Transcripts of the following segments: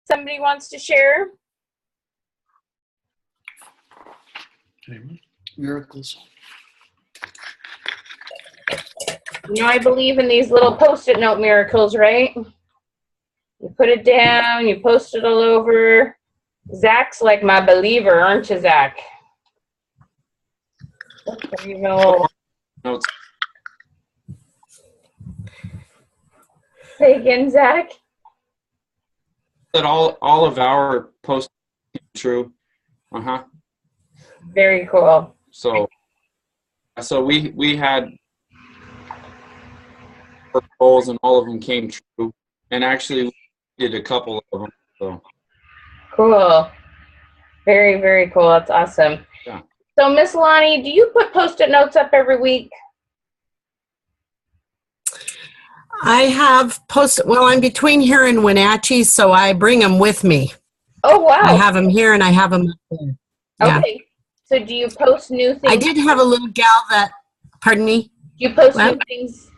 somebody wants to share? Miracles. You know, I believe in these little Post-it note miracles, right? You put it down, you post it all over. Zach's like my believer, aren't you, Zach? You know. Notes. Say again, Zach. That all of our posts came true. Very cool. So we had our goals and all of them came true. And actually we did a couple of them. So Cool. Very, very cool. That's awesome. yeah. So, Miss Lonnie, do you put Post-it notes up every week? I have well, I'm between here and Wenatchee, so I bring them with me. Oh, wow. I have them here and I have them up there. Yeah. Okay. So do you post new things? I did have a little gal that, pardon me? Do you post What? new things?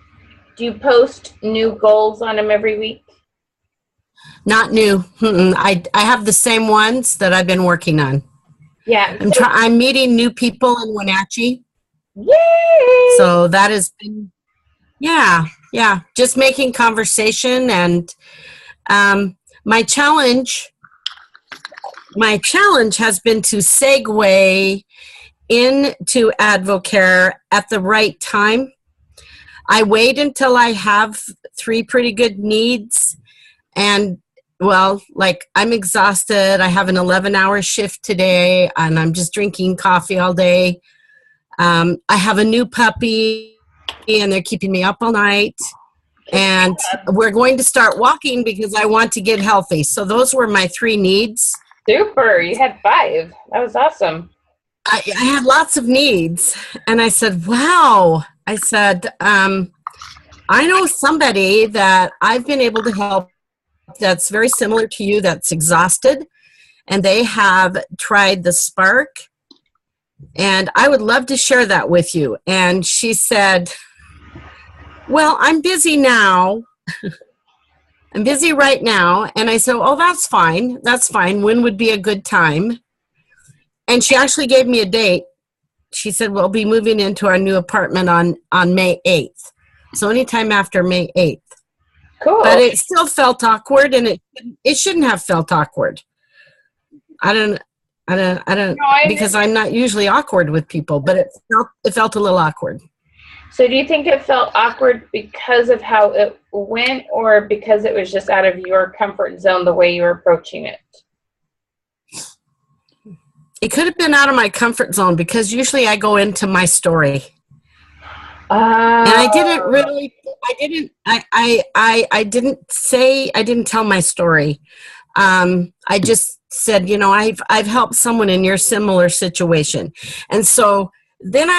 Do you post new goals on them every week? Not new. I have the same ones that I've been working on. Yeah. I'm meeting new people in Wenatchee. Yay! So that has been, yeah, just making conversation. And my challenge has been to segue into Advocare at the right time. I wait until I have 3 pretty good needs, and well, like, I'm exhausted. I have an 11-hour shift today and I'm just drinking coffee all day. I have a new puppy and they're keeping me up all night. And we're going to start walking because I want to get healthy. So those were my 3 needs. Super. You had 5. That was awesome. I had lots of needs. And I said, wow. I said, I know somebody that I've been able to help that's very similar to you, that's exhausted. And they have tried the Spark. And I would love to share that with you. And she said, well, I'm busy now. I'm busy right now. And I said, oh, that's fine. That's fine. When would be a good time? And she actually gave me a date. She said, we'll be moving into our new apartment on May 8th. So anytime after May 8th. Cool. But it still felt awkward, and it shouldn't have felt awkward. I don't because I'm not usually awkward with people, but it felt a little awkward. So do you think it felt awkward because of how it went, or because it was just out of your comfort zone, the way you were approaching it? It could have been out of my comfort zone because usually I go into my story. And I didn't tell my story. I just said, you know, I've helped someone in your similar situation. And so then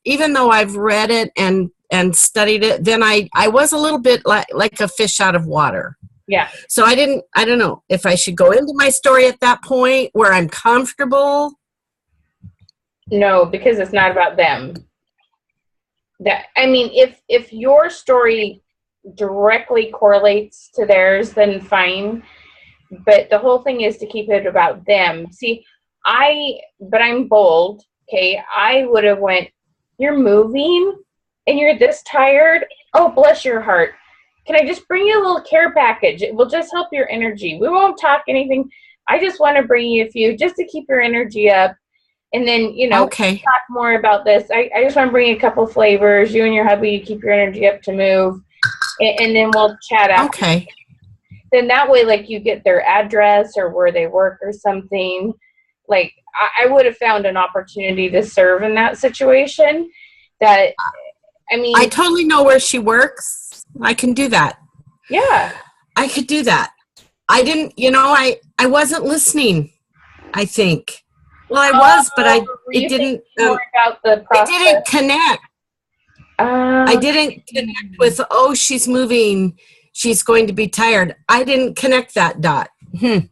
even though I've read it and studied it, then I was a little bit like a fish out of water. Yeah. So I don't know if I should go into my story at that point where I'm comfortable. No, because it's not about them. If your story directly correlates to theirs, then fine. But the whole thing is to keep it about them. See, but I'm bold. Okay, I would have went, you're moving and you're this tired? Oh, bless your heart. Can I just bring you a little care package? It will just help your energy. We won't talk anything. I just want to bring you a few just to keep your energy up. And then, Okay. talk more about this. I just want to bring you a couple flavors. You and your hubby, keep your energy up to move. And then we'll chat after. Okay. Then that way, like, you get their address or where they work or something. Like, I would have found an opportunity to serve in that situation. I totally know where she works. I can do that. Yeah. I could do that. I didn't, I wasn't listening, I think. Well, I was, but it didn't. More about the process. It didn't connect. I didn't connect with, she's moving. She's going to be tired. I didn't connect that dot. Okay.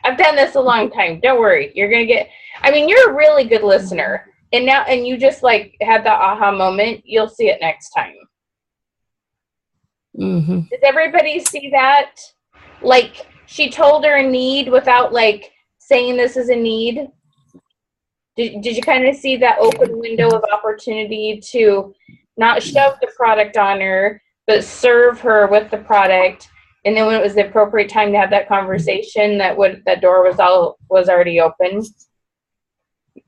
I've done this a long time. Don't worry. You're going to get, you're a really good listener. And you just had the aha moment. You'll see it next time. Mm-hmm. Does everybody see that? Like, she told her a need without, like, saying this is a need. Did you kind of see that open window of opportunity to not shove the product on her, but serve her with the product? And then when it was the appropriate time to have that conversation, that door was already open.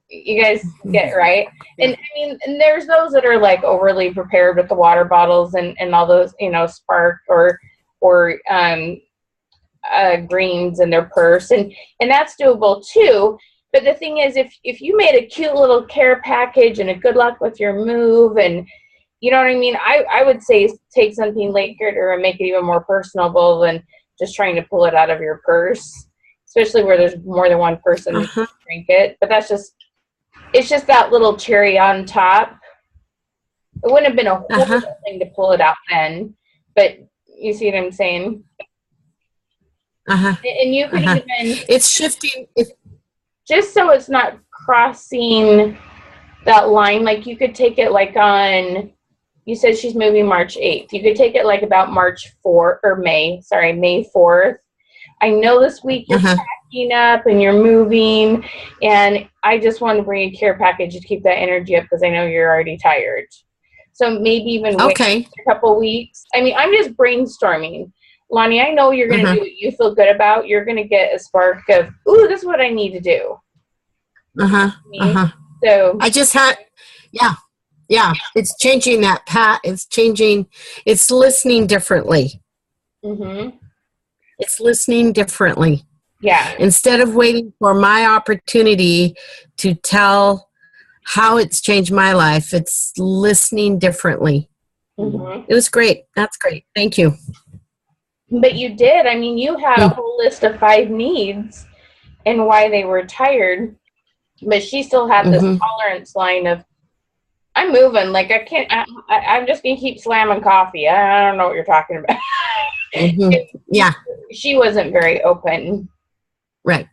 You guys get right. And I mean, and there's those that are like overly prepared with the water bottles and all those, Spark or greens in their purse, and that's doable too. But the thing is, if you made a cute little care package and a good luck with your move, and you know what I mean, I would say take something later and make it even more personable than just trying to pull it out of your purse, especially where there's more than one person that can drink it. But it's just that little cherry on top. It wouldn't have been a horrible thing to pull it out then, but you see what I'm saying? And you could even... It's shifting. Just so it's not crossing that line, like you could take it like on... You said she's moving March 8th. You could take it like about May 4th. I know this week you're packing up and you're moving, and I just want to bring a care package to keep that energy up because I know you're already tired. So maybe even wait a couple weeks. I mean, I'm just brainstorming. Lonnie, I know you're going to do what you feel good about. You're going to get a spark of, ooh, this is what I need to do. So I just had, yeah, it's changing that it's changing, it's listening differently. It's listening differently. Yeah. Instead of waiting for my opportunity to tell how it's changed my life, it's listening differently. It was great. That's great. Thank you. But you did. I mean, you had a whole list of 5 needs and why they were tired. But she still had this tolerance line of, I'm moving. Like, I can't, I'm just going to keep slamming coffee. I don't know what you're talking about. Yeah. She wasn't very open. Right.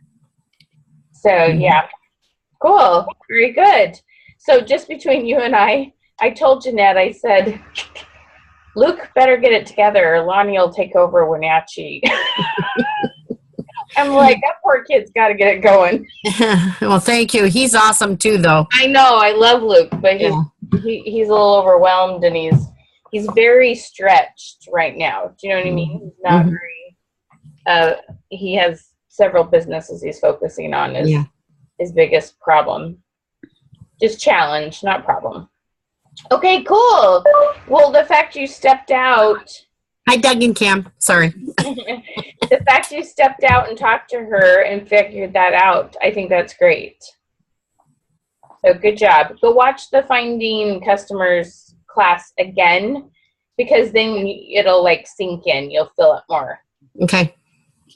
So, yeah. Cool. Very good. So, just between you and I told Jeanette, I said, Luke better get it together or Lonnie will take over Wenatchee. I'm like, that poor kid's got to get it going. Well, thank you. He's awesome too, though. I know. I love Luke, but he's a little overwhelmed and he's very stretched right now. Do you know what I mean? He's not very, he has several businesses he's focusing on is his biggest problem. Just challenge, not problem. Okay, cool. Well, the fact you stepped out. Hi, Doug and Cam. Sorry. The fact you stepped out and talked to her and figured that out, I think that's great. So good job. Go watch the Finding Customers class again, because then it'll like sink in. You'll feel it more. Okay.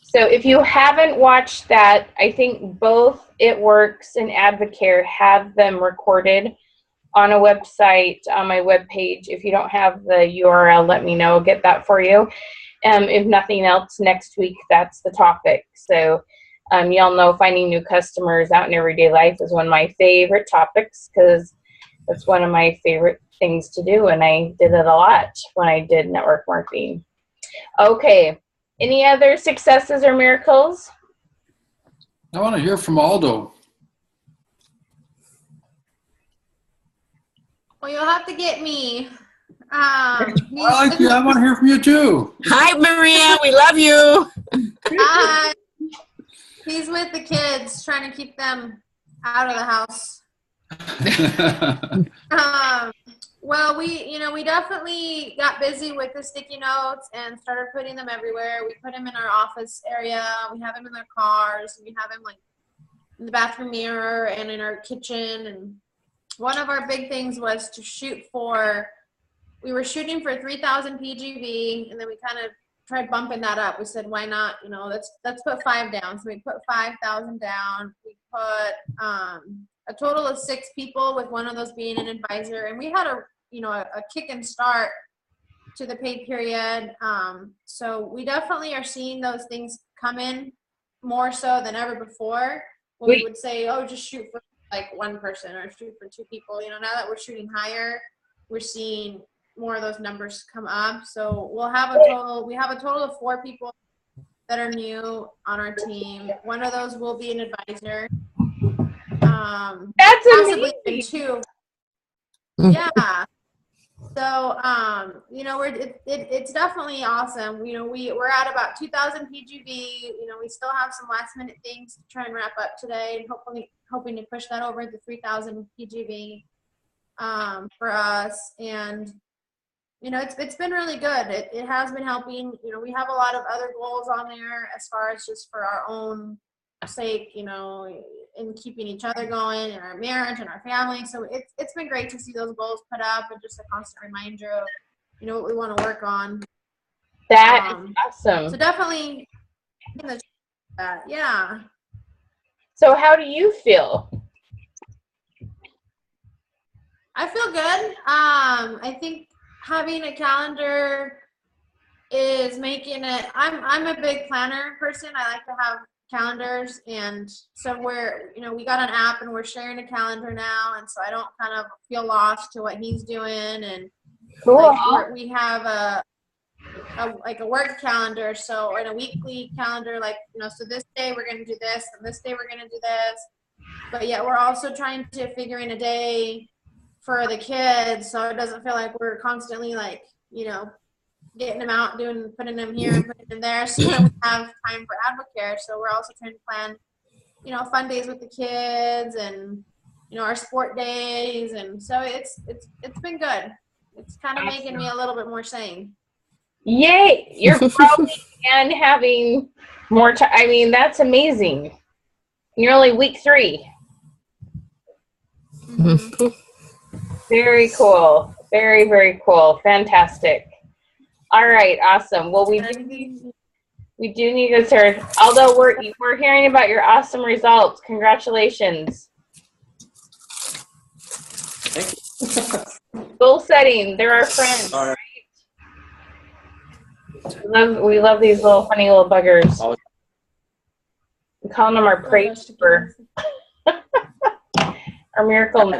So if you haven't watched that, I think both It Works and Advocare have them recorded on a website, on my webpage. If you don't have the URL, let me know. I'll get that for you. If nothing else, next week, that's the topic. So y'all know finding new customers out in everyday life is one of my favorite topics because it's one of my favorite things to do, and I did it a lot when I did network marketing. Okay. Any other successes or miracles? I want to hear from Aldo. Well, you'll have to get me. I like you. I want to hear from you too. Hi, Maria. We love you. Hi. He's with the kids, trying to keep them out of the house. Well, we definitely got busy with the sticky notes and started putting them everywhere. We put them in our office area. We have them in their cars. We have them like in the bathroom mirror and in our kitchen. And one of our big things was to we were shooting for 3,000 PGV, and then we kind of tried bumping that up. We said, why not? Let's put 5 down. So we put 5,000 down. We put a total of 6 people, with one of those being an advisor. And we had a kick and start to the paid period. So we definitely are seeing those things come in more so than ever before. When we would say, oh, just shoot for like 1 person or shoot for 2 people. Now that we're shooting higher, we're seeing more of those numbers come up. So we have a total of 4 people that are new on our team. One of those will be an advisor. That's Possibly amazing. even two. Yeah. So, you know, it's definitely awesome. You know, we're at about 2,000 PGV. You know, we still have some last minute things to try and wrap up today, and hoping to push that over to 3,000 PGV for us. And you know, it's been really good. It has been helping. You know, we have a lot of other goals on there as far as just for our own sake, you know, in keeping each other going in our marriage and our family. So it's been great to see those goals put up and just a constant reminder of, you know, what we want to work on. That is awesome. So definitely that. Yeah. So how do you feel? I feel good. I think having a calendar is making it, I'm a big planner person. I like to have calendars, and so we got an app and we're sharing a calendar now, and so I don't kind of feel lost to what he's doing. And Cool. like we have a work calendar, so in a weekly calendar, like, you know, so this day we're going to do this and this day we're going to do this, but yet we're also trying to figure in a day for the kids, so it doesn't feel like we're constantly, like, you know, getting them out, putting them here and putting them there, so that we have time for Advocare. So we're also trying to plan, you know, fun days with the kids, and, you know, our sport days, and so it's been good. It's kind of making me a little bit more sane. Yay! You're growing and having more time. I mean, that's amazing. You're only week 3. Mm-hmm. Very cool. Very, very cool. Fantastic. All right. Awesome. Well, we do need to start. Although we're hearing about your awesome results. Congratulations. Thank you. Goal setting. They're our friends. All right. We love these little funny little buggers. Oh. We call them our praise keeper. Our miracle.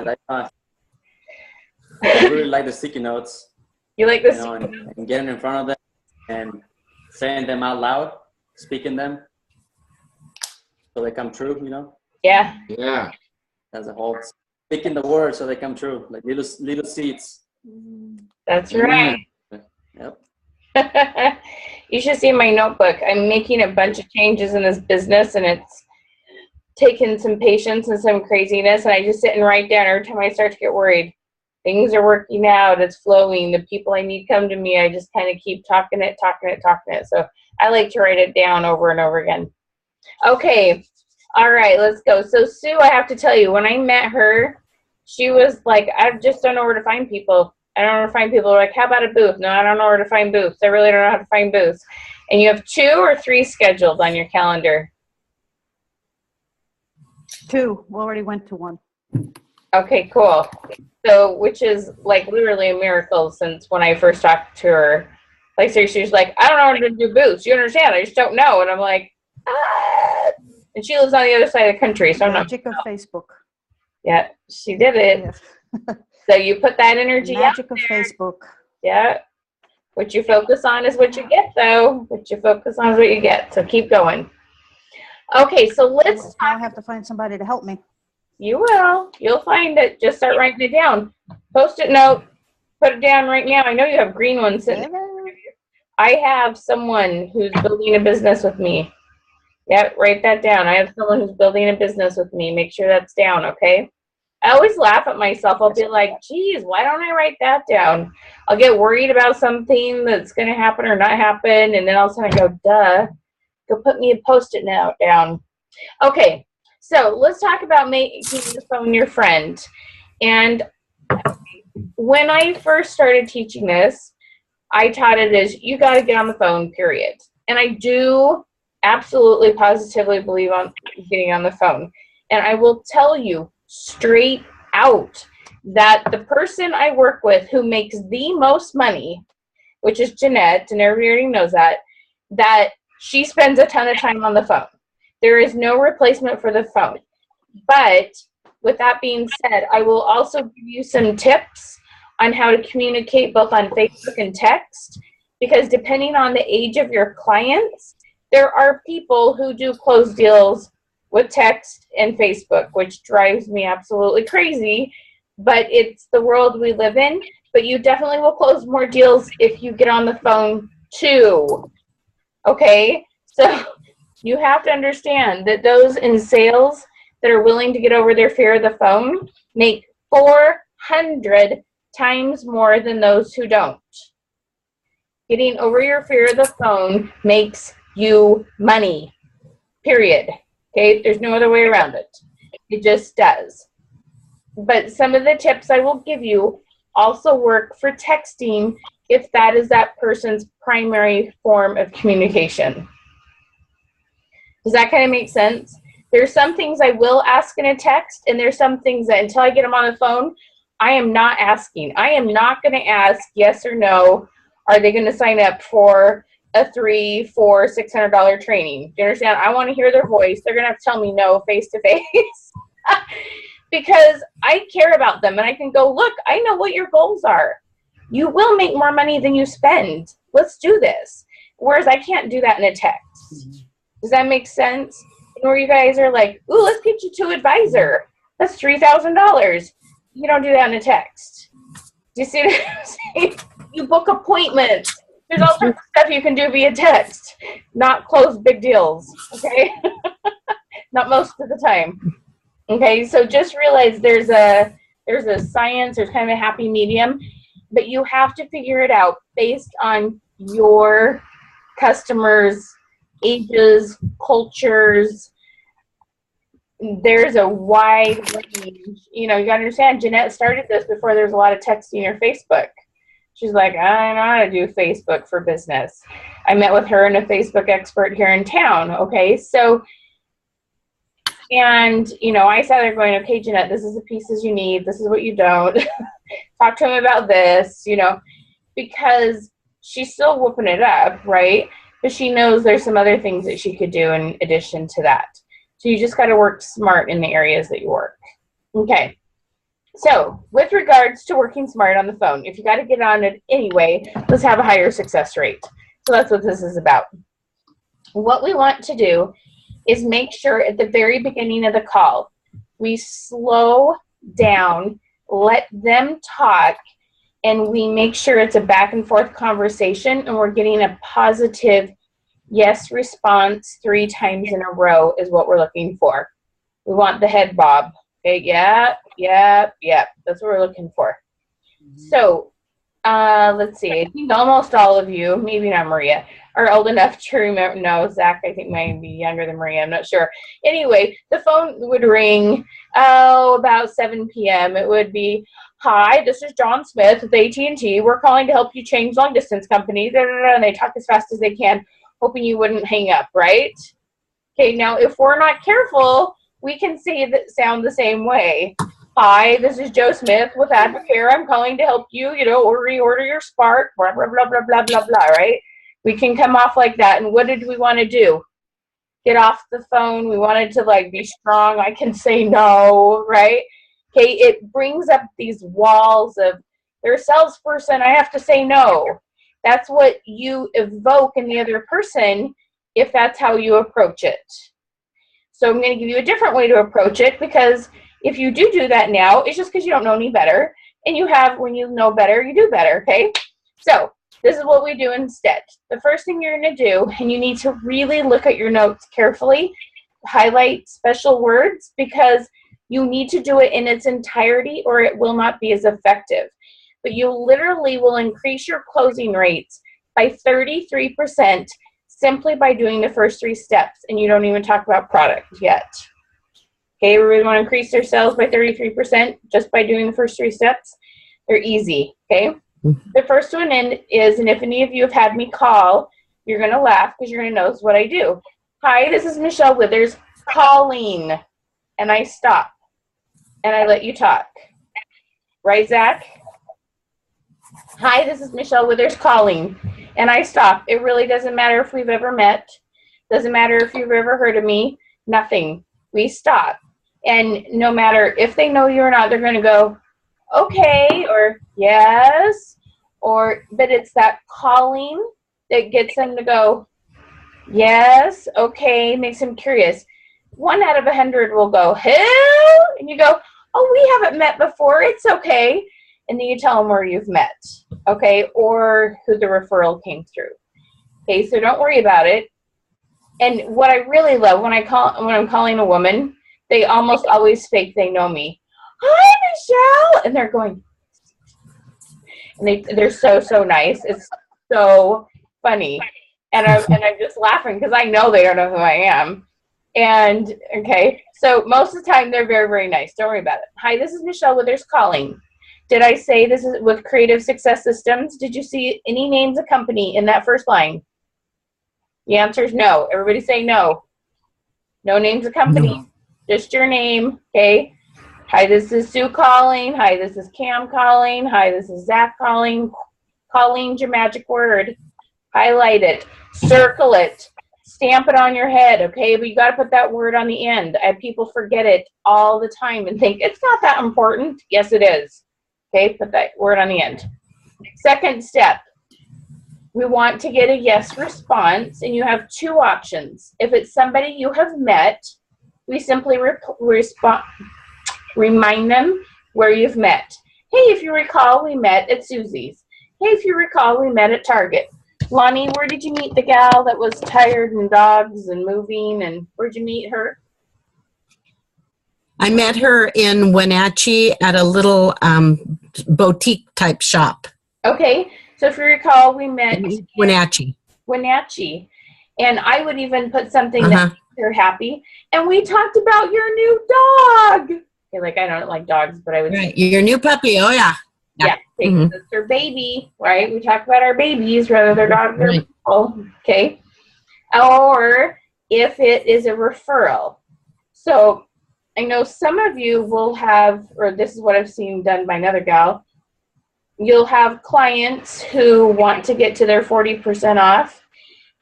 I really like the sticky notes. You like this? You know, and getting in front of them and saying them out loud, speaking them, so they come true. You know. Yeah. Yeah. As a whole, speaking the words so they come true, like little seeds. That's right. Yep. You should see my notebook. I'm making a bunch of changes in this business, and it's taken some patience and some craziness, and I just sit and write down every time I start to get worried. Things are working out. It's flowing. The people I need come to me. I just kind of keep talking it. So I like to write it down over and over again. Okay. All right, let's go. So Sue, I have to tell you, when I met her, she was like, I just don't know where to find people. I don't know where to find people. Like, how about a booth? No, I don't know where to find booths. I really don't know how to find booths. And you have 2 or 3 scheduled on your calendar? 2. We already went to 1. Okay, cool. So, which is like literally a miracle since when I first talked to her. Like, seriously, she's like, I don't know how to do booths. You understand? I just don't know. And I'm like, ah. And she lives on the other side of the country, so I'm not. Magic of Facebook. Yeah, she did it. Yes. So you put that energy Magic out of there. Facebook. Yeah. What you focus on is what you get, though. What you focus on is what you get. So keep going. Okay, so let's I'll talk. have to find somebody to help me. You will. You'll find it. Just start writing it down. Post-it note. Put it down right now. I know you have green ones sitting. I have someone who's building a business with me. Yeah, write that down. I have someone who's building a business with me. Make sure that's down, okay? I always laugh at myself. I'll be like, geez, why don't I write that down? I'll get worried about something that's going to happen or not happen, and then all of a sudden I go, duh, go put me a Post-it note down. Okay, so let's talk about making the phone your friend. And when I first started teaching this, I taught it as you got to get on the phone, period. And I do absolutely, positively believe on getting on the phone. And I will tell you straight out that the person I work with who makes the most money, which is Jeanette, and everybody already knows that she spends a ton of time on the phone. There is no replacement for the phone. But with that being said, I will also give you some tips on how to communicate both on Facebook and text, because depending on the age of your clients, there are people who do close deals with text and Facebook, which drives me absolutely crazy, but it's the world we live in. But you definitely will close more deals if you get on the phone too. Okay? So you have to understand that those in sales that are willing to get over their fear of the phone make 400 times more than those who don't. Getting over your fear of the phone makes you money. Period. Okay? There's no other way around it. It just does. But some of the tips I will give you also work for texting if that is that person's primary form of communication. Does that kind of make sense? There's some things I will ask in a text, and there's some things that until I get them on the phone, I am not asking. I am not going to ask yes or no. Are they going to sign up for a $300, $400, $600 training? Do you understand? I want to hear their voice. They're going to have to tell me no face to face. Because I care about them, and I can go, look, I know what your goals are. You will make more money than you spend. Let's do this. Whereas I can't do that in a text. Does that make sense? And where you guys are like, ooh, let's get you to advisor. That's $3,000. You don't do that in a text. Do you see what I'm saying? You book appointments. There's all sorts of stuff you can do via text. Not close big deals, okay? Not most of the time. Okay, so just realize there's a science, there's kind of a happy medium, but you have to figure it out based on your customers' ages, cultures. There's a wide range. You know, you got to understand, Jeanette started this before there was a lot of texting or Facebook. She's like, I don't know how to do Facebook for business. I met with her and a Facebook expert here in town, okay? So, and, you know, I sat there going, okay, Jeanette, this is the pieces you need. This is what you don't. Talk to him about this, you know, because she's still whooping it up, right? But she knows there's some other things that she could do in addition to that. So you just got to work smart in the areas that you work. Okay. So with regards to working smart on the phone, if you got to get on it anyway, let's have a higher success rate. So that's what this is about. What we want to do is make sure at the very beginning of the call, we slow down, let them talk, and we make sure it's a back and forth conversation and we're getting a positive yes response 3 times in a row is what we're looking for. We want the head bob. Okay, yeah. That's what we're looking for. So, let's see. I think almost all of you, maybe not Maria, are old enough to remember. No, Zach, I think might be younger than Maria. I'm not sure. Anyway, the phone would ring, about 7 p.m. It would be, hi, this is John Smith with AT&T. We're calling to help you change long distance company. And they talk as fast as they can, hoping you wouldn't hang up, right? Okay, now if we're not careful, we can say that sound the same way. Hi, this is Joe Smith with Advocare. I'm calling to help you, or reorder your Spark, blah, blah, blah, blah, blah, blah, blah, right? We can come off like that. And what did we want to do? Get off the phone. We wanted to, be strong. I can say no, right? Okay, it brings up these walls of, they're a salesperson, I have to say no. That's what you evoke in the other person if that's how you approach it. So I'm going to give you a different way to approach it, because if you do that now, it's just because you don't know any better. And when you know better, you do better, okay? So this is what we do instead. The first thing you're going to do, and you need to really look at your notes carefully, highlight special words, because you need to do it in its entirety or it will not be as effective. But you literally will increase your closing rates by 33% simply by doing the first 3 steps, and you don't even talk about product yet. Okay, we really want to increase their sales by 33% just by doing the first 3 steps. They're easy, okay? The first one is, and if any of you have had me call, you're going to laugh because you're going to know what I do. Hi, this is Michelle Withers calling, and I stop, and I let you talk. Right, Zach? Hi, this is Michelle Withers calling, and I stop. It really doesn't matter if we've ever met. Doesn't matter if you've ever heard of me. Nothing. We stop. And no matter if they know you or not, they're going to go, okay, or yes, but it's that calling that gets them to go, Yes. Okay. Makes him curious. 1 out of 100 will go, hell? And you go, oh, we haven't met before. It's okay. And then you tell them where you've met. Okay. Or who the referral came through. Okay. So don't worry about it. And what I really love when I'm calling a woman, they almost always fake they know me. Hi, Michelle. And they're going, and they're so nice. It's so funny. And I'm just laughing because I know they don't know who I am. And okay, so most of the time they're very, very nice. Don't worry about it. Hi, this is Michelle Withers calling. Did I say this is with Creative Success Systems? Did you see any names of company in that first line? The answer is no. Everybody say no. No names of company. No. Just your name. Okay. Hi, this is Sue calling. Hi, this is Cam calling. Hi, this is Zach calling. Calling's your magic word. Highlight it. Circle it. Stamp it on your head, okay? But you got to put that word on the end. People forget it all the time and think, it's not that important. Yes, it is. Okay, put that word on the end. Second step, we want to get a yes response, and you have 2 options. If it's somebody you have met, we simply remind them where you've met. Hey, if you recall, we met at Susie's. Hey, if you recall, we met at Target. Lonnie, where did you meet the gal that was tired and dogs and moving, and where'd you meet her? I met her in Wenatchee at a little boutique type shop. Okay, so if you recall, we met Wenatchee. Wenatchee, and I would even put something that you're happy, and we talked about your new dog. Okay, like I don't like dogs, but I would say your new puppy. Oh yeah. Yeah, it's their baby, right? We talk about our babies, whether they're dogs or people, okay? Or if it is a referral. So I know some of you will have, or this is what I've seen done by another gal, you'll have clients who want to get to their 40% off,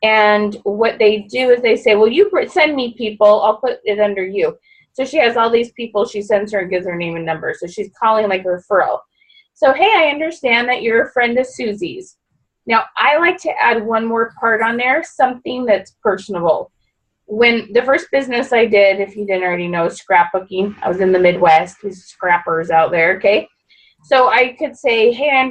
and what they do is they say, well, you send me people, I'll put it under you. So she has all these people she sends her and gives her name and number. So she's calling like a referral. So, hey, I understand that you're a friend of Susie's. Now, I like to add one more part on there, something that's personable. When the first business I did, if you didn't already know, scrapbooking, I was in the Midwest, these scrappers out there, okay? So I could say, hey, I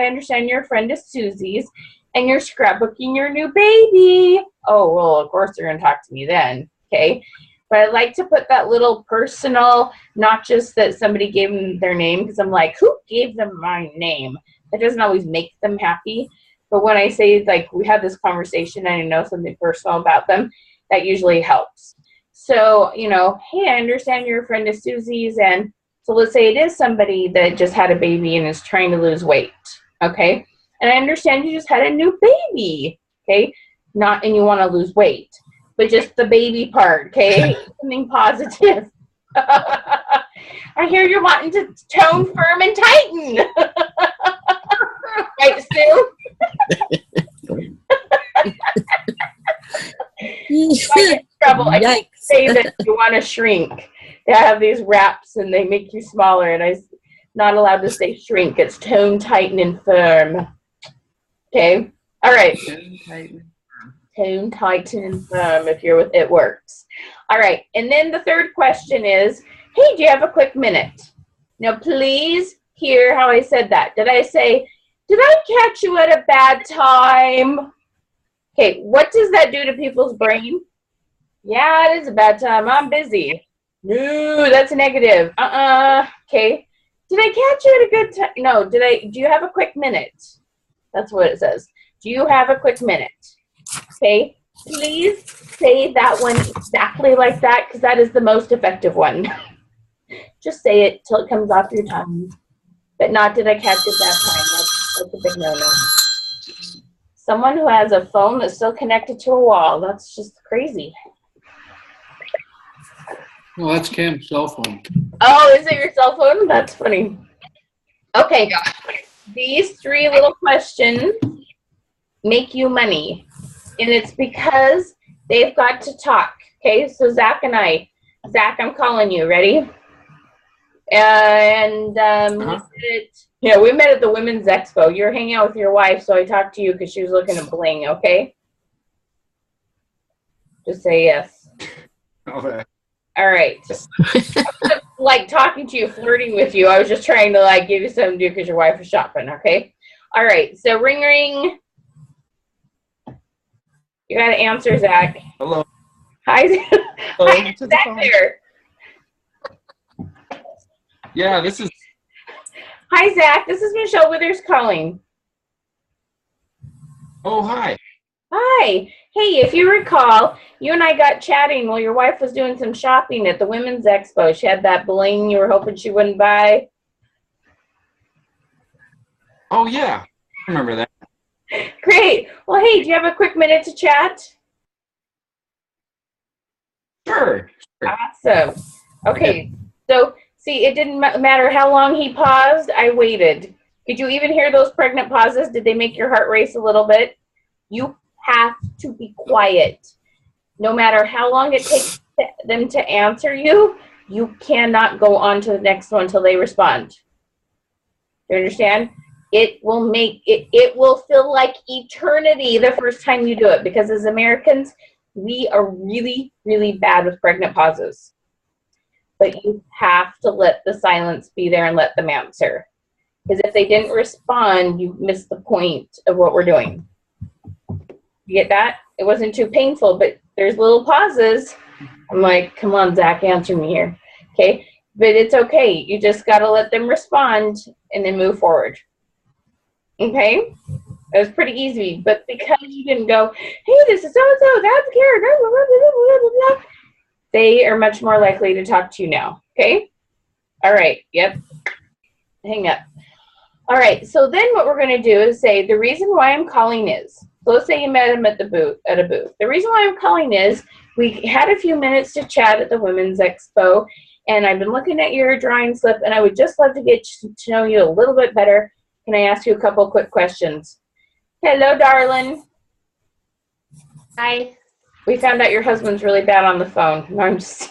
understand you're a friend of Susie's, and you're scrapbooking your new baby. Oh, well, of course they're going to talk to me then, okay? But I like to put that little personal, not just that somebody gave them their name, because I'm like, who gave them my name? That doesn't always make them happy. But when I say, like, we had this conversation and I know something personal about them, that usually helps. So, you know, hey, I understand you're a friend of Susie's, and so let's say it is somebody that just had a baby and is trying to lose weight, okay? And I understand you just had a new baby, okay? And you want to lose weight. But just the baby part, okay? Something positive. I hear you're wanting to tone, firm, and tighten. Right, Sue? If I get in trouble, I can say that you want to shrink. They have these wraps, and they make you smaller, and I'm not allowed to say shrink. It's tone, tighten, and firm. Okay? All right. Tone, tighten, and firm if you're with It Works. All right. And then the third question is, hey, do you have a quick minute? Now, please hear how I said that. Did I say, did I catch you at a bad time? Okay, what does that do to people's brain? Yeah, it is a bad time. I'm busy. No, that's a negative. Okay. Did I catch you at a good time? No, do you have a quick minute? That's what it says. Do you have a quick minute? Okay, please say that one exactly like that, because that is the most effective one. Just say it till it comes off your tongue, but not did I catch it that time. That's a big no-no. Someone who has a phone that's still connected to a wall, that's just crazy. Well, that's Cam's cell phone. Oh, is it your cell phone? That's funny. Okay, these 3 little questions make you money. And it's because they've got to talk. Okay, so Zach, I'm calling you. Ready? And we met at the Women's Expo. You're hanging out with your wife, so I talked to you because she was looking to bling. Okay. Just say yes. Okay. All right. Like talking to you, flirting with you. I was just trying to like give you something to do because your wife is shopping. Okay. All right. So ring ring. You got to answer, Zach. Hello. Hi. Hello. Hi, Zach there. Yeah, this is. Hi, Zach. This is Michelle Withers calling. Oh, hi. Hi. Hey, if you recall, you and I got chatting while your wife was doing some shopping at the Women's Expo. She had that bling you were hoping she wouldn't buy. Oh, yeah. I remember that. Great. Well, hey, do you have a quick minute to chat? Sure. Awesome. Okay. So, see, it didn't matter how long he paused. I waited. Did you even hear those pregnant pauses? Did they make your heart race a little bit? You have to be quiet. No matter how long it takes them to answer you, you cannot go on to the next one until they respond. You understand? It will make it will feel like eternity the first time you do it, because as Americans, we are really, really bad with pregnant pauses. But you have to let the silence be there and let them answer. Because if they didn't respond, you missed the point of what we're doing. You get that? It wasn't too painful, but there's little pauses. I'm like, come on, Zach, answer me here. Okay? But it's okay. You just got to let them respond and then move forward. Okay? It was pretty easy. But because you didn't go, hey, this is so-and-so, that's Karen, blah, blah, blah, blah, blah, blah, they are much more likely to talk to you now. Okay? All right. Yep. Hang up. All right. So then what we're going to do is say the reason why I'm calling is, so let's say you met him at a booth. The reason why I'm calling is we had a few minutes to chat at the Women's Expo, and I've been looking at your drawing slip, and I would just love to get to know you a little bit better. Can I ask you a couple quick questions? Hello, darling. Hi. We found out your husband's really bad on the phone. No, I'm just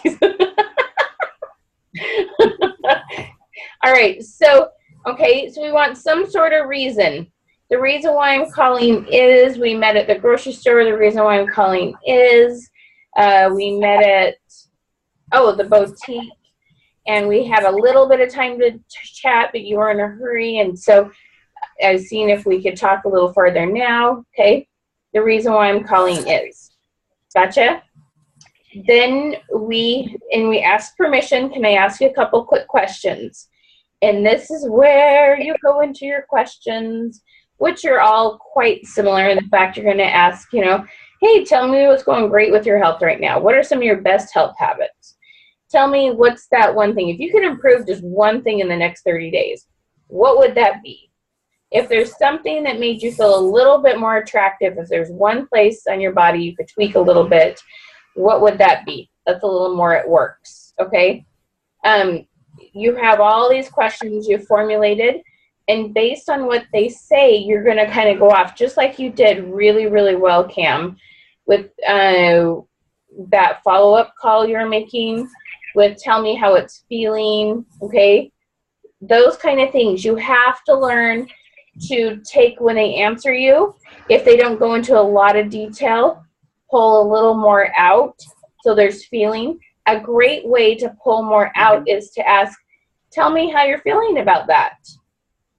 All right. So, okay. So we want some sort of reason. The reason why I'm calling is we met at the grocery store. The reason why I'm calling is we met at, the boutique. And we had a little bit of time to chat, but you were in a hurry. And so I was seeing if we could talk a little further now. Okay. The reason why I'm calling is. Gotcha. Then we asked permission. Can I ask you a couple quick questions? And this is where you go into your questions, which are all quite similar in the fact you're going to ask, hey, tell me what's going great with your health right now. What are some of your best health habits? Tell me what's that one thing. If you could improve just one thing in the next 30 days, what would that be? If there's something that made you feel a little bit more attractive, if there's one place on your body you could tweak a little bit, what would that be? That's a little more it works, okay? You have all these questions you've formulated, and based on what they say, you're going to kind of go off, just like you did really, really well, Cam, with that follow-up call you're making, with tell me how it's feeling, okay? Those kind of things. You have to learn to take when they answer you. If they don't go into a lot of detail, pull a little more out so there's feeling. A great way to pull more out is to ask, tell me how you're feeling about that.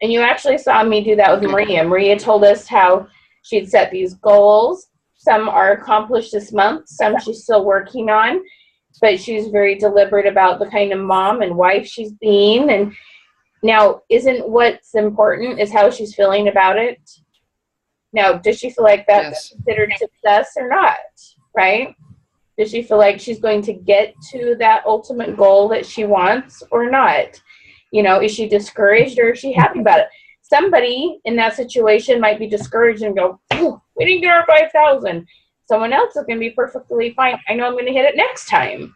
And you actually saw me do that with Maria. Maria told us how she'd set these goals. Some are accomplished this month, some she's still working on, but she's very deliberate about the kind of mom and wife she's being. And now, isn't what's important is how she's feeling about it? Now, does she feel like that's considered success or not, right? Does she feel like she's going to get to that ultimate goal that she wants or not? Is she discouraged or is she happy about it? Somebody in that situation might be discouraged and go, we didn't get our 5,000. Someone else is going to be perfectly fine. I know I'm going to hit it next time.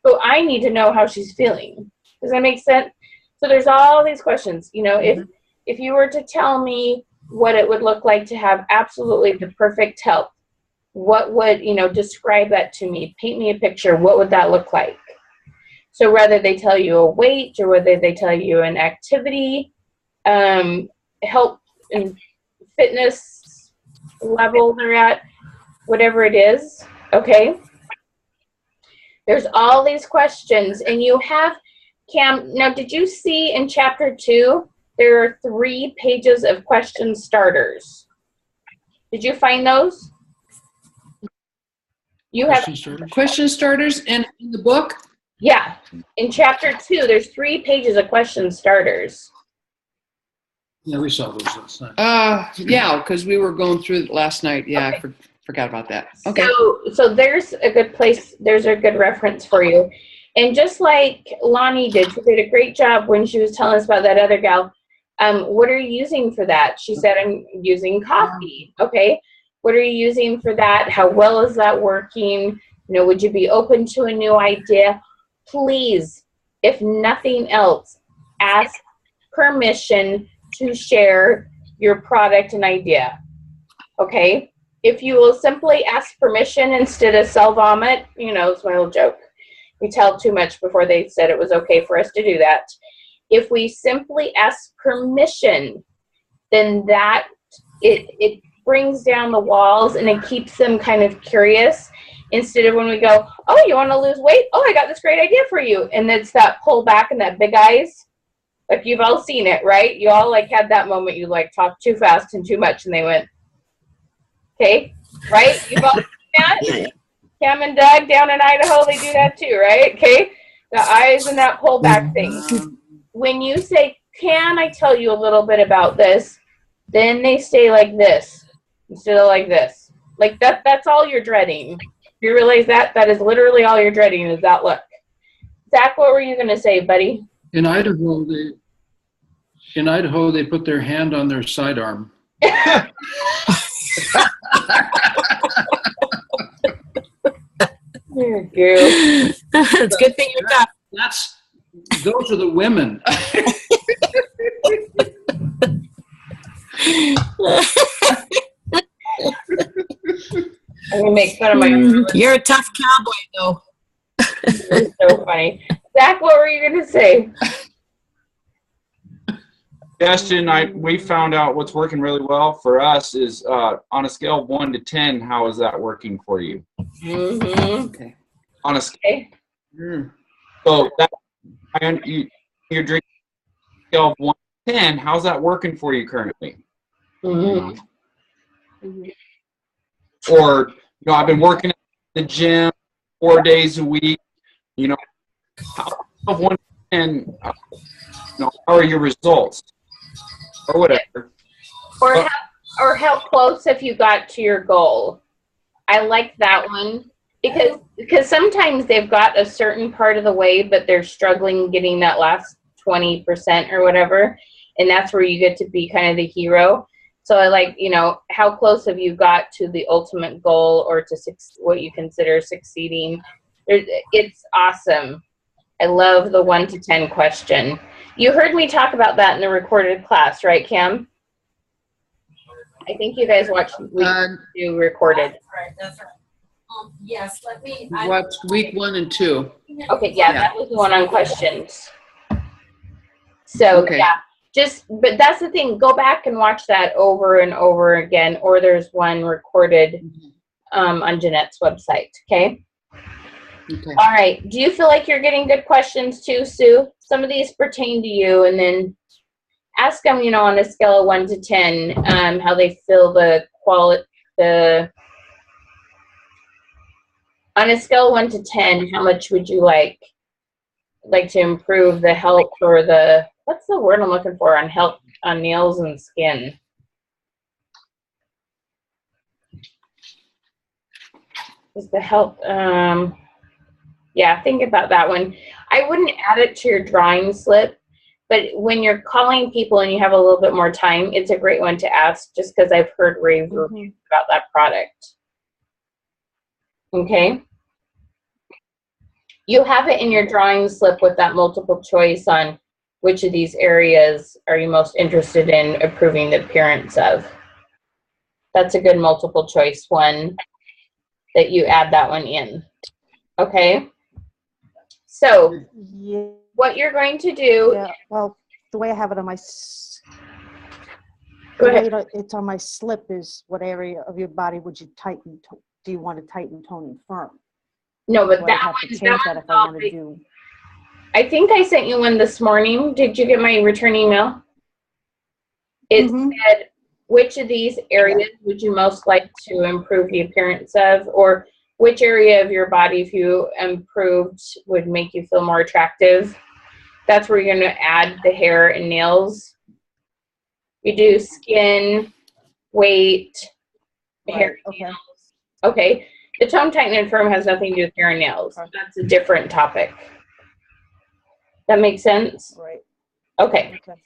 So I need to know how she's feeling. Does that make sense? So there's all these questions. If you were to tell me what it would look like to have absolutely the perfect health, what would, describe that to me? Paint me a picture. What would that look like? So whether they tell you a weight or whether they tell you an activity, health and fitness level they're at, whatever it is, okay? There's all these questions, and you have, Cam, now did you see in chapter 2, there are 3 pages of question starters. Did you find those? You have, Question starters? Question starters in the book? yeah, in chapter 2, there's 3 pages of question starters. Yeah, we saw those last night. Yeah, because we were going through it last night. Yeah, Okay. I forgot about that. Okay. So there's a good place, there's a good reference for you. And just like Lonnie did, she did a great job when she was telling us about that other gal. What are you using for that? She said, I'm using coffee. Okay. What are you using for that? How well is that working? You know, would you be open to a new idea? Please, if nothing else, ask permission to share your product and idea. Okay? If you will simply ask permission instead of sell vomit, you know, it's my little joke. We tell too much before they said it was okay for us to do that. If we simply ask permission, then that it brings down the walls and it keeps them kind of curious, instead of when we go, oh, you want to lose weight? Oh, I got this great idea for you. And it's that pull back and that big eyes. Like, you've all seen it, right? You all like had that moment you like talked too fast and too much and they went, okay, right? You've all seen that? Cam and Doug down in Idaho, they do that too, right? Okay, the eyes and that pull back thing. When you say, can I tell you a little bit about this? Then they stay like this instead of like this. Like that's all you're dreading. You realize that is literally all you're dreading is that look. Zach, what were you going to say, buddy? In Idaho, they put their hand on their sidearm. There you go. It's a good thing you're tough. Those are the women. I'm going to make fun of my You're a tough cowboy, though. It's so funny. Zach, what were you going to say? Justin, we found out what's working really well for us is on a scale of 1 to 10, how is that working for you? Mm-hmm. Okay. On a scale, Okay. so that you're drinking scale of 1 to 10, how's that working for you currently? Mm-hmm. Or, you know, I've been working at the gym 4 days a week, you know, how of 1 to 10, you know, how are your results? Or whatever. Or how close have you got to your goal? I like that one because sometimes they've got a certain part of the way, but they're struggling getting that last 20% or whatever, and that's where you get to be kind of the hero. So I like, you know, how close have you got to the ultimate goal or to what you consider succeeding? It's awesome. I love the 1 to 10 question. You heard me talk about that in the recorded class, right, Cam? I think you guys watched week 2 recorded. That's right. Yes, let me. Watched week 1 and 2. Okay, yeah, that was the one on questions. So, Okay. yeah, but that's the thing. Go back and watch that over and over again, or there's one recorded on Jeanette's website, okay? Okay. All right. Do you feel like you're getting good questions too, Sue? Some of these pertain to you, and then ask them, you know, on a scale of 1 to 10, how they feel on a scale of 1 to 10, how much would you like to improve the health or what's the word I'm looking for on health on nails and skin? Is the health, yeah, think about that one. I wouldn't add it to your drawing slip, but when you're calling people and you have a little bit more time, it's a great one to ask just because I've heard rave reviews about that product. Okay? You have it in your drawing slip with that multiple choice on which of these areas are you most interested in improving the appearance of. That's a good multiple choice one that you add that one in. Okay? So, Yeah, what you're going to do, yeah. Well, the way I have it on my, go ahead. it's on my slip is what area of your body would you tighten? Do you want to tighten, tone, and firm? No, but So I'd that have one, to change that that one's if I all want to big. do. I think I sent you one this morning. Did you get my return email? It Mhm. said, which of these areas would you most like to improve the appearance of? Or which area of your body, if you improved, would make you feel more attractive? That's where you're going to add the hair and nails. You do skin, weight, hair, Right, okay. Okay. The tone, tighten, and firm has nothing to do with hair and nails. Okay. That's a different topic. That makes sense? Right. Okay. Okay.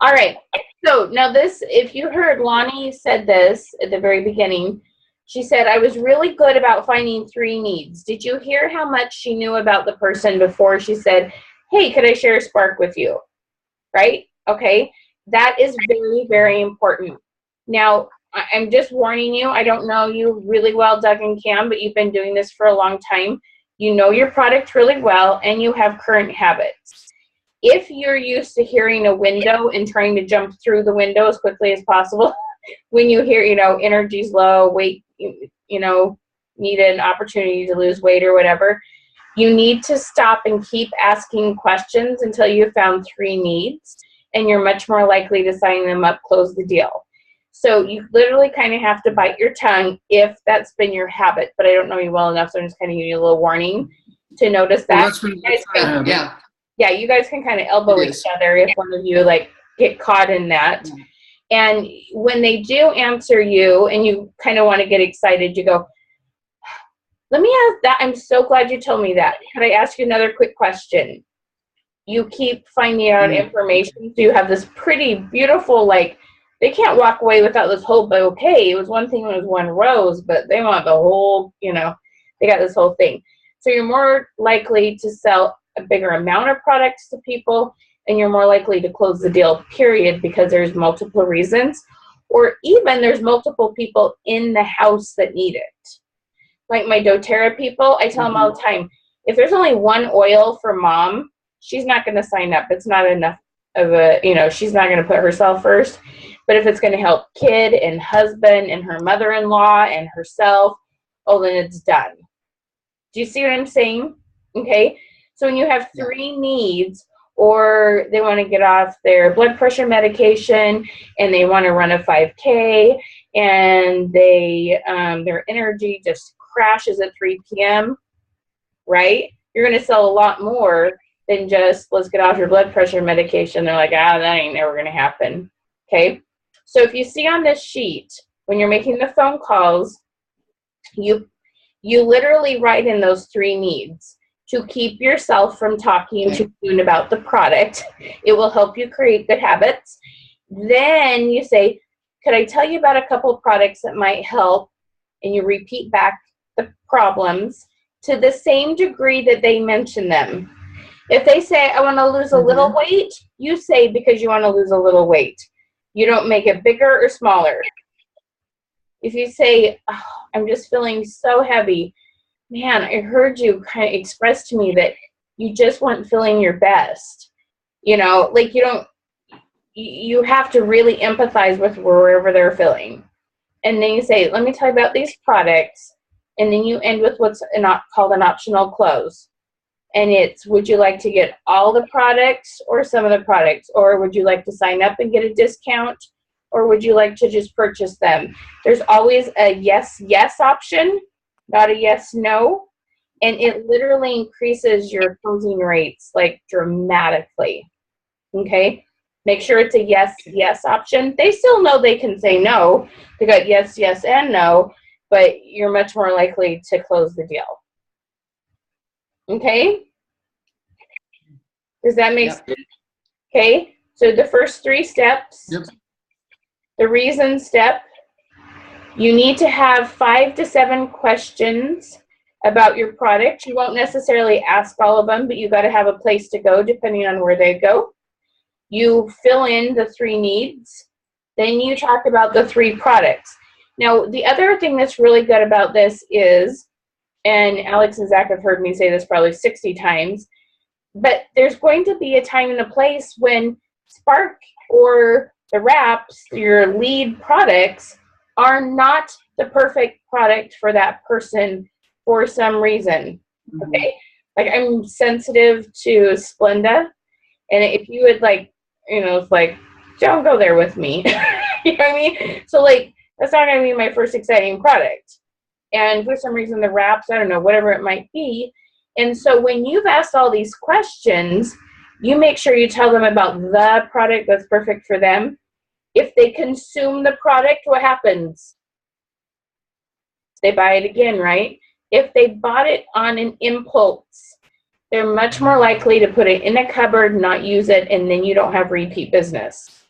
All right. So now this, if you heard Lonnie said this at the very beginning, she said, I was really good about finding 3 needs. Did you hear how much she knew about the person before she said, hey, could I share a spark with you? Right? Okay. That is very, very important. Now, I'm just warning you, I don't know you really well, Doug and Cam, but you've been doing this for a long time. You know your product really well, and you have current habits. If you're used to hearing a window and trying to jump through the window as quickly as possible, when you hear, energy's low, weight, need an opportunity to lose weight or whatever, you need to stop and keep asking questions until you've found 3 needs, and you're much more likely to sign them up, close the deal. So you literally kind of have to bite your tongue if that's been your habit, but I don't know you well enough, so I'm just kind of giving you a little warning to notice Well, that. that's been You guys can, Yeah. yeah, you guys can kind of elbow It each is. other if one of you get caught in that. And when they do answer you and you kind of want to get excited, you go, let me ask that. I'm so glad you told me that. Could I ask you another quick question? You keep finding out information. So you have this pretty beautiful, they can't walk away without this whole bouquet. It was one thing when it was one rose, but they want the whole, they got this whole thing. So you're more likely to sell a bigger amount of products to people, and you're more likely to close the deal, period, because there's multiple reasons. Or even there's multiple people in the house that need it. Like my doTERRA people, I tell them all the time, if there's only one oil for mom, she's not going to sign up. It's not enough of she's not going to put herself first. But if it's going to help kid and husband and her mother-in-law and herself, oh, then it's done. Do you see what I'm saying? Okay. So when you have 3 needs, or they want to get off their blood pressure medication and they want to run a 5K and they their energy just crashes at 3 p.m., right? You're going to sell a lot more than just, let's get off your blood pressure medication. They're like, that ain't never going to happen. Okay. So if you see on this sheet, when you're making the phone calls, you literally write in those 3 needs to keep yourself from talking too soon about the product. It will help you create good habits. Then you say, could I tell you about a couple of products that might help? And you repeat back the problems to the same degree that they mention them. If they say, I want to lose a little weight, you say because you want to lose a little weight. You don't make it bigger or smaller. If you say, oh, I'm just feeling so heavy, man, I heard you kind of express to me that you just weren't feeling your best. You have to really empathize with wherever they're feeling. And then you say, let me tell you about these products. And then you end with what's called an optional close. And it's, would you like to get all the products or some of the products? Or would you like to sign up and get a discount? Or would you like to just purchase them? There's always a yes, yes option, not a yes, no. And it literally increases your closing rates dramatically. Okay? Make sure it's a yes, yes option. They still know they can say no. They got yes, yes, and no, but you're much more likely to close the deal. Okay? Does that make sense? Okay? So the first 3 steps. Yep. The reason step, you need to have 5 to 7 questions about your product. You won't necessarily ask all of them, but you got to have a place to go depending on where they go. You fill in the 3 needs. Then you talk about the 3 products. Now, the other thing that's really good about this is, and Alex and Zach have heard me say this probably 60 times, but there's going to be a time and a place when Spark or the wraps, your lead products, are not the perfect product for that person for some reason. Okay, like I'm sensitive to Splenda, and if you would like, it's like, don't go there with me. You know what I mean? So like, that's not going to be my first exciting product. And for some reason, the wraps, I don't know, whatever it might be. And so when you've asked all these questions, you make sure you tell them about the product that's perfect for them. If they consume the product, what happens? They buy it again, right? If they bought it on an impulse, they're much more likely to put it in a cupboard, not use it, and then you don't have repeat business.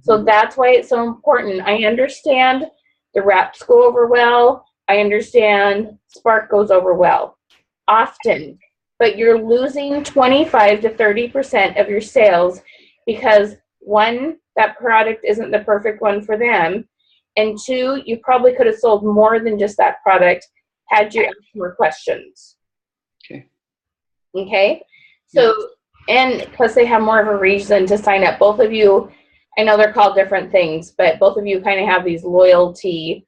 So that's why it's so important. I understand the wraps go over well. I understand Spark goes over well often, but you're losing 25 to 30% of your sales because one, that product isn't the perfect one for them, and two, you probably could have sold more than just that product had you asked more questions. Okay. So, and plus they have more of a reason to sign up. Both of you, I know they're called different things, but both of you kind of have these loyalty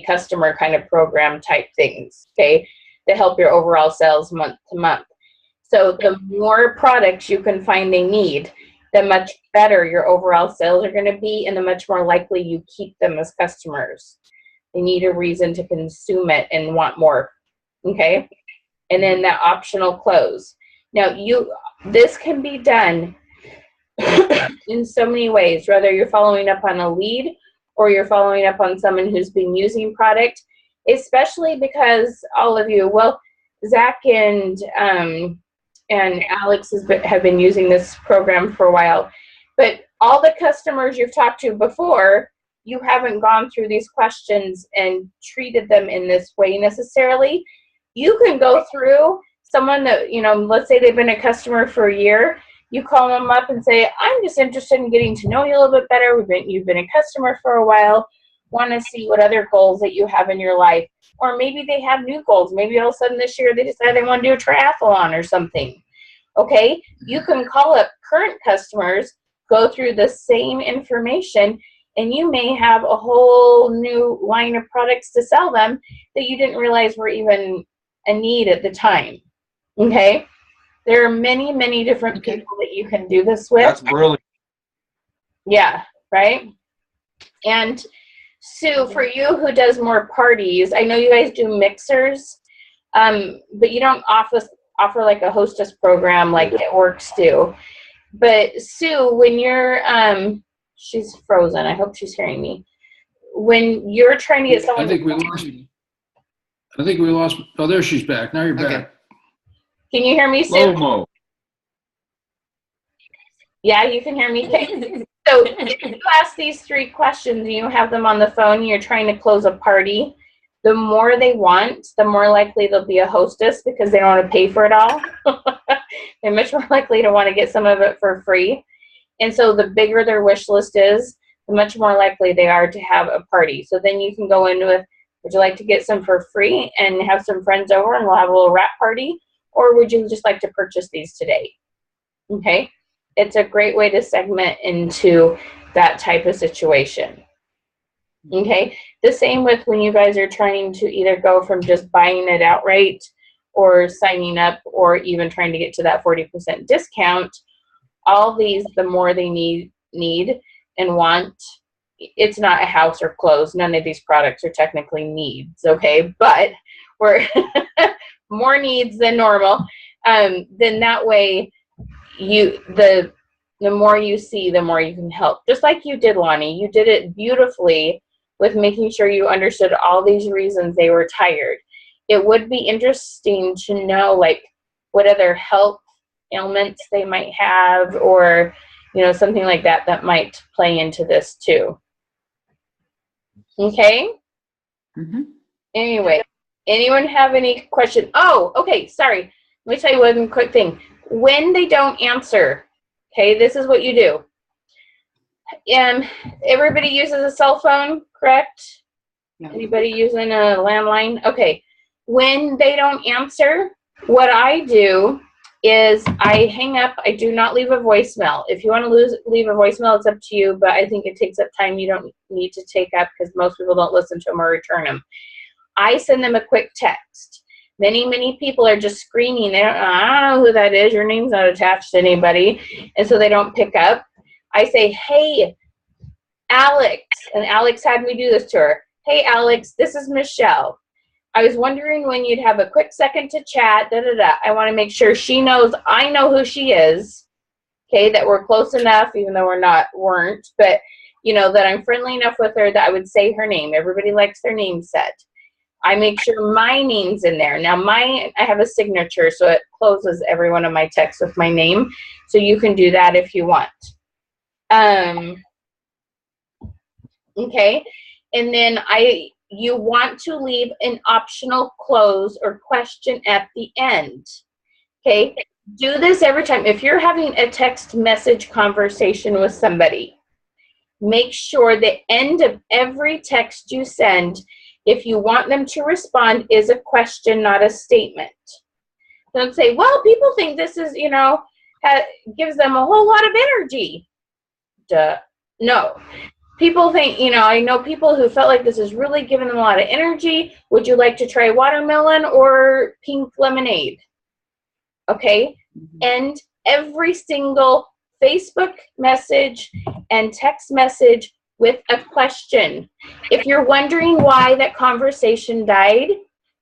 customer kind of program type things, okay, to help your overall sales month to month. So the more products you can find they need, the much better your overall sales are going to be, and the much more likely you keep them as customers. They need a reason to consume it and want more, okay? And then that optional close. Now, this can be done in so many ways, whether you're following up on a lead or you're following up on someone who's been using product, especially because all of you, well, Zach and Alex have been using this program for a while, but all the customers you've talked to before, you haven't gone through these questions and treated them in this way necessarily. You can go through someone that, let's say they've been a customer for a year. You call them up and say, I'm just interested in getting to know you a little bit better. You've been a customer for a while. Want to see what other goals that you have in your life. Or maybe they have new goals. Maybe all of a sudden this year they decide they want to do a triathlon or something. Okay? You can call up current customers, go through the same information, and you may have a whole new line of products to sell them that you didn't realize were even a need at the time. Okay? There are many, many different people that you can do this with. That's brilliant. Yeah, right? And Sue, for you who does more parties, I know you guys do mixers, but you don't offer like a hostess program like It Works do. But Sue, when you're, she's frozen. I hope she's hearing me. When you're trying to get someone, I think we lost. Oh, there she's back. Now you're back. Can you hear me, Sue? Slow-mo. Yeah, you can hear me. So if you ask these 3 questions and you have them on the phone, you're trying to close a party, the more they want, the more likely they'll be a hostess because they don't want to pay for it all. They're much more likely to want to get some of it for free. And so the bigger their wish list is, the much more likely they are to have a party. So then you can go in with, would you like to get some for free and have some friends over and we'll have a little wrap party? Or would you just like to purchase these today? Okay. It's a great way to segment into that type of situation. Okay. The same with when you guys are trying to either go from just buying it outright or signing up or even trying to get to that 40% discount. All these, the more they need and want. It's not a house or clothes. None of these products are technically needs. Okay. But we're more needs than normal. Then that way, the more you see, the more you can help. Just like you did, Lonnie. You did it beautifully with making sure you understood all these reasons they were tired. It would be interesting to know, like, what other health ailments they might have, or something like that that might play into this too. Okay. Anyway, anyone have any question? Oh, okay. Sorry. Let me tell you one quick thing. When they don't answer, okay, this is what you do. Everybody uses a cell phone, correct? Yeah. Anybody using a landline? Okay. When they don't answer, what I do is I hang up. I do not leave a voicemail. If you want to leave a voicemail, it's up to you, but I think it takes up time you don't need to take up because most people don't listen to them or return them. I send them a quick text. Many people are just screening. I don't know who that is. Your name's not attached to anybody. And so they don't pick up. I say, hey, Alex. And Alex had me do this to her. Hey, Alex, this is Michelle. I was wondering when you'd have a quick second to chat. I want to make sure she knows I know who she is. Okay, that we're close enough, even though weren't. But, you know, that I'm friendly enough with her that I would say her name. Everybody likes their name said. I make sure my name's in there. Now, I have a signature, so it closes every one of my texts with my name. So you can do that if you want. Okay. And then you want to leave an optional close or question at the end. Okay. Do this every time. If you're having a text message conversation with somebody, make sure the end of every text you send, if you want them to respond, is a question, not a statement. Don't say, well, people think this is, you know, gives them a whole lot of energy. Duh. No. People think, you know, I know people who felt like this is really giving them a lot of energy. Would you like to try watermelon or pink lemonade? Okay. And every single Facebook message and text message with a question. If you're wondering why that conversation died,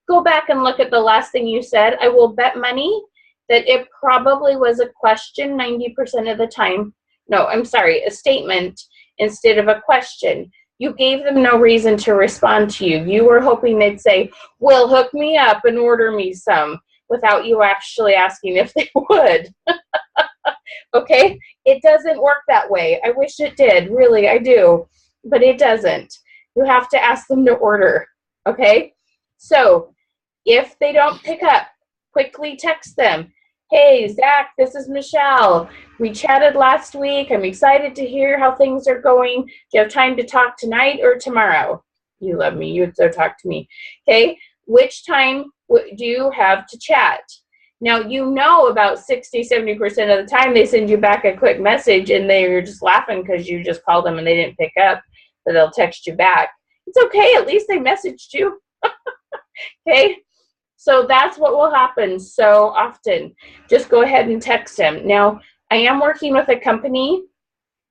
go back and look at the last thing you said. I will bet money that it probably was a question 90% of the time. No, I'm sorry, a statement instead of a question. You gave them no reason to respond to you. You were hoping they'd say, well, hook me up and order me some, without you actually asking if they would. Okay? It doesn't work that way. I wish it did. Really, I do. But it doesn't. You have to ask them to order. Okay? So, if they don't pick up, quickly text them. Hey, Zach, this is Michelle. We chatted last week. I'm excited to hear how things are going. Do you have time to talk tonight or tomorrow? You love me. You so talk to me. Okay? Which time do you have to chat? Now, you know about 60-70% of the time they send you back a quick message and they're just laughing because you just called them and they didn't pick up, but they'll text you back. It's okay. At least they messaged you. Okay? So that's what will happen so often. Just go ahead and text them. Now, I am working with a company.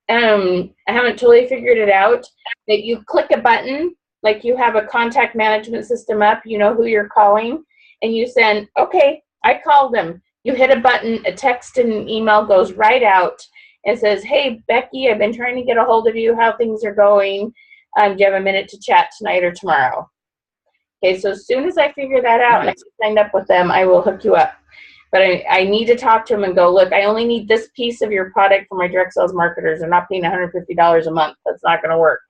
I haven't totally figured it out. That you click a button, like you have a contact management system up, you know who you're calling, and you send, okay, I called them. You hit a button, a text and an email goes right out and says, hey, Becky, I've been trying to get a hold of you, how things are going. Do you have a minute to chat tonight or tomorrow? Okay, so as soon as I figure that out and I signed up with them, I will hook you up. But I need to talk to them and go, look, I only need this piece of your product for my direct sales marketers. I'm not paying $150 a month. That's not going to work.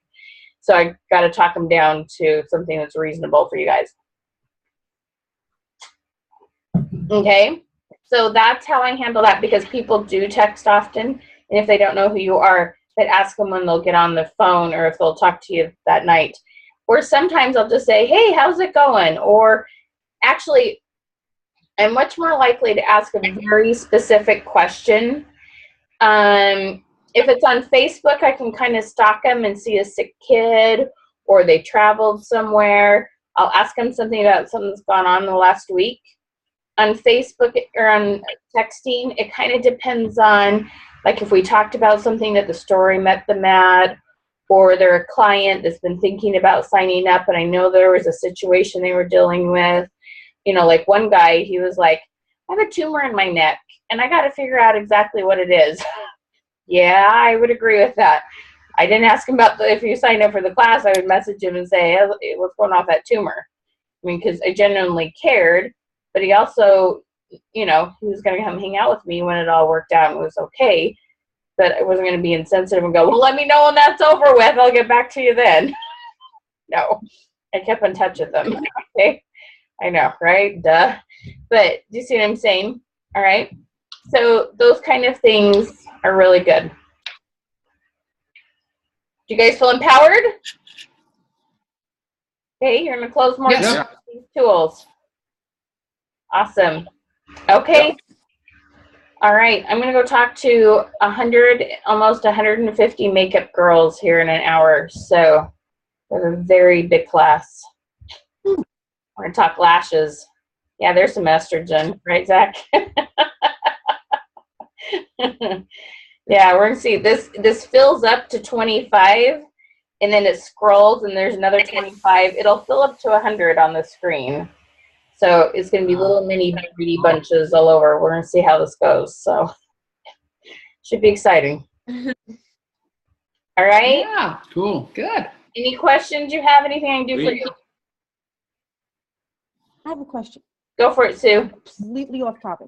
So I got to talk them down to something that's reasonable for you guys. Okay, so that's how I handle that, because people do text often. And if they don't know who you are, but ask them when they'll get on the phone or if they'll talk to you that night. Or sometimes I'll just say, hey, how's it going? Or actually, I'm much more likely to ask a very specific question. If it's on Facebook, I can kind of stalk them and see a sick kid or they traveled somewhere. I'll ask them something about something that's gone on in the last week. On Facebook or on texting, it kind of depends on, like if we talked about something that the story met them at, or they're a client that's been thinking about signing up and I know there was a situation they were dealing with. You know, like one guy, he was like, I have a tumor in my neck and I got to figure out exactly what it is. Yeah, I would agree with that. I didn't ask him about if you sign up for the class, I would message him and say, hey, what's going on with that tumor? I mean, because I genuinely cared, but he also, you know, he was going to come hang out with me when it all worked out and it was okay. But I wasn't going to be insensitive and go, well, let me know when that's over with. I'll get back to you then. No, I kept in touch with them. Okay. I know, right? Duh. But do you see what I'm saying? All right. So those kind of things are really good. Do you guys feel empowered? Okay, you're going to close more Yes. these tools. Awesome. Okay. All right, I'm gonna go talk to 100, almost 150 makeup girls here in an hour. So we're a very big class. We're gonna talk lashes. Yeah, there's some estrogen, right, Zach? Yeah, we're gonna see. This fills up to 25, and then it scrolls, and there's another 25. It'll fill up to 100 on the screen. So it's gonna be little mini beauty bunches all over. We're gonna see how this goes. So should be exciting. All right. Yeah, cool, good. Any questions you have? Anything I can do for you? I have a question, Go for it, Sue. completely off topic.